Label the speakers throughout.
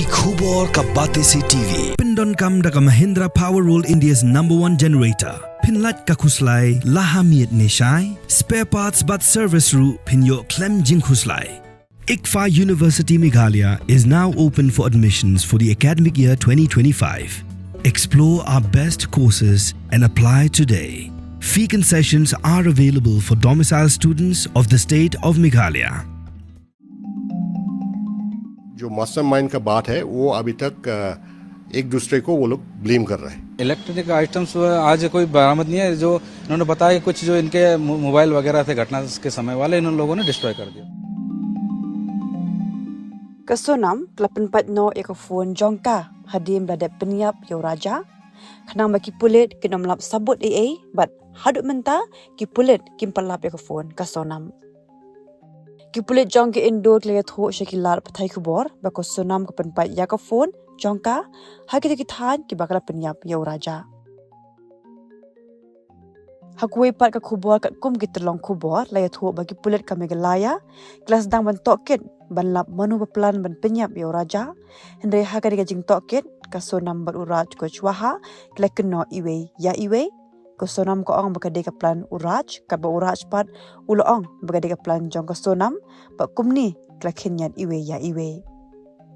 Speaker 1: Bagi khubor ka Batesi TV. Pindon kam da ka Mahindra Powerwall India's #1 generator. Pinlat ka khuslai lahamiet nishai. Spare parts but service ru pinyo klem jing khuslai. ICFA University Meghalaya is now open for admissions for the academic year 2025. Explore our best courses and apply today. Fee concessions are available for domicile students of the state of Meghalaya.
Speaker 2: जो mastermind का बात है वो अभी तक एक दूसरे को वो लोग ब्लेम कर रहे हैं।
Speaker 3: इलेक्ट्रॉनिक आइटम्स आज कोई बरामद नहीं है। जो इन्होंने बताया कि कुछ जो इनके मोबाइल वगैरह थे घटना के समय वाले, इन लोगों ने डिस्ट्रॉय कर दिया।
Speaker 4: Kasonam 840 ekofon jongka hadim bada peniap yo raja khanang baki pulit kinom lap sabut but hadut menta ki pulit kim palap ekofon kasonam ki pulit jong ke indo kle tho shakilar pathai khubor ba kasonam ka penpat yakofon jongka hakite ki than ki bakala peniap yo raja hakui pat ka khubor ka kum ki telong khubor la tho bagi pulit ka Meghalaya kelas dang ban toket ban lap manu beplan ban penyap yo raja hendre ha ka jing toket ka sonam bat uraj ko chwaha klekno iwe ya iwe ko sonam ko ong bakade ka plan uraj ka ba uraj pat ulo ong bakade ka plan jong ka sonam ba kumni klekhenyan iwe ya iwe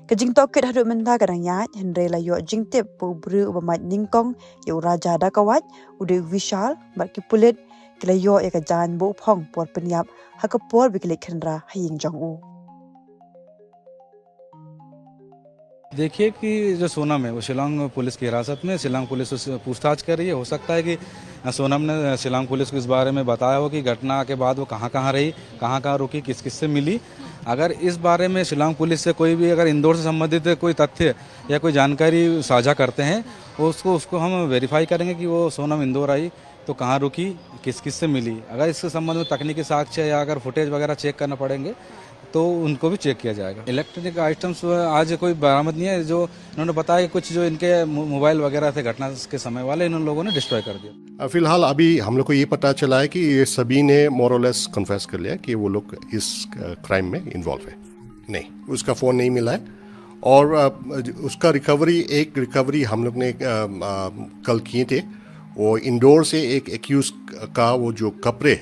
Speaker 4: ka jing toket hadu menta kadang ya hendre la yo jing tip bu bru ba mat ningkong yo raja da kawat ude vishal bat ki pulit kila yo ya ka jan bu phong por penyap ha ka por biklik khendra haying jong u
Speaker 3: देखिए कि जो सोनम है वो Shillong police की हिरासत में, Shillong police उससे पूछताछ कर रही है। हो सकता है कि सोनम ने शिलांग पुलिस को इस बारे में बताया हो कि घटना के बाद वो कहाँ रही, कहाँ रुकी, किस से मिली। अगर इस बारे में शिलांग पुलिस से कोई भी अगर इंदौर से संबंधित कोई तथ्य या कोई जानकारी साझा करते हैं उसको हम वेरीफाई करेंगे कि वो सोनम इंदौर आई तो कहाँ रुकी, किस से मिली। अगर इसके संबंध में तकनीकी साक्ष्य या अगर फुटेज वगैरह चेक करना पड़ेंगे तो उनको भी चेक किया जाएगा। इलेक्ट्रॉनिक आइटम्स आज कोई बरामद नहीं है। जो इन्होंने बताया कि कुछ जो इनके मोबाइल वगैरह थे घटना के समय वाले, इन लोगों ने डिस्ट्रॉय कर दिया।
Speaker 2: फिलहाल अभी हम लोग को ये पता चला है कि ये सभी ने मोर और लेस कन्फेस कर लिया कि वो लोग इस क्राइम में इन्वॉल्व है। नहीं, उसका फ़ोन नहीं मिला है और उसका रिकवरी हम लोग ने कल किए थे। वो इंदौर से एक एक्यूज का वो जो कपड़े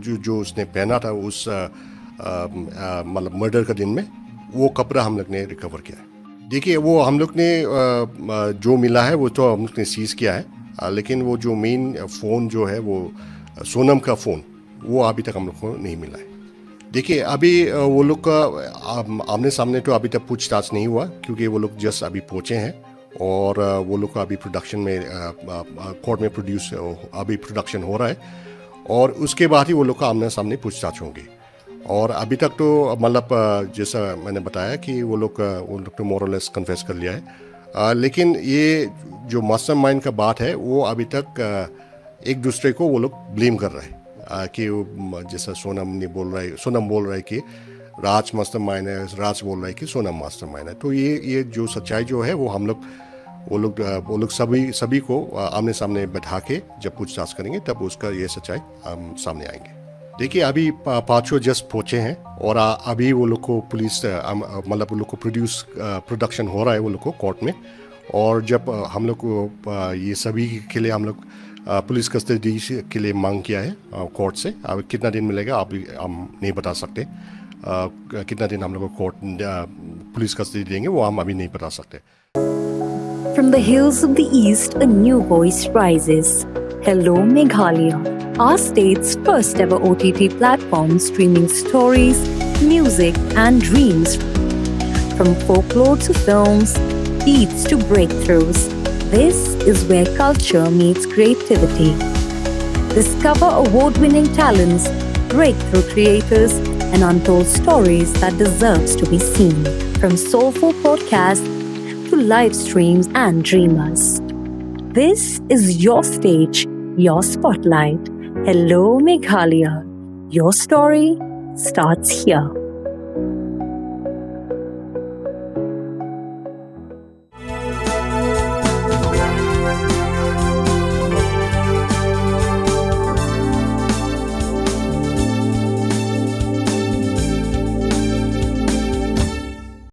Speaker 2: जो उसने पहना था उस मतलब मर्डर का दिन में, वो कपड़ा हम लोग ने रिकवर किया है। देखिए वो हम लोग ने जो मिला है वो तो हम लोग ने सीज किया है, लेकिन वो जो मेन फ़ोन जो है वो सोनम का फ़ोन वो अभी तक हम लोग को नहीं मिला है। देखिए अभी वो लोग का आमने सामने तो अभी तक पूछताछ नहीं हुआ क्योंकि वो लोग जस्ट अभी पहुँचे हैं और वो लोग का अभी प्रोडक्शन में कोर्ट में अभी प्रोडक्शन हो रहा है और उसके बाद ही वो लोग का आमने सामने पूछताछ होंगे। और अभी तक तो मतलब जैसा मैंने बताया कि वो लोग तो मोर और लेस कन्फेस कर लिया है, लेकिन ये जो मास्टरमाइंड का बात है वो अभी तक एक दूसरे को वो लोग ब्लेम कर रहे हैं कि जैसा सोनम बोल रहा है कि राज मास्टरमाइंड है, राज बोल रहा है कि सोनम मास्टरमाइंड है। तो ये जो सच्चाई जो है वो वो लोग सभी को आमने सामने बैठा के जब पूछताछ करेंगे तब उसका ये सच्चाई सामने आएंगे। देखिए अभी पाँचों जस्ट पहुँचे हैं और अभी वो लोग को पुलिस मतलब वो लोग को प्रोडक्शन हो रहा है वो लोग को कोर्ट में। और जब हम लोग को ये सभी के लिए हम लोग पुलिस कस्टडी के लिए मांग किया है कोर्ट से। अब कितना दिन मिलेगा हम नहीं बता सकते, कितना दिन हम लोग को कोर्ट पुलिस कस्टडी देंगे वो हम अभी नहीं बता सकते।
Speaker 5: From the hills of the east, a new voice rises. Hello Meghalaya, our state's first ever OTT platform streaming stories, music and dreams. From folklore to films, beats to breakthroughs, this is where culture meets creativity. Discover award-winning talents, breakthrough creators and untold stories that deserves to be seen. From soulful podcasts to live streams and dreamers. This is your stage, your spotlight. Hello Meghalaya. Your story starts here.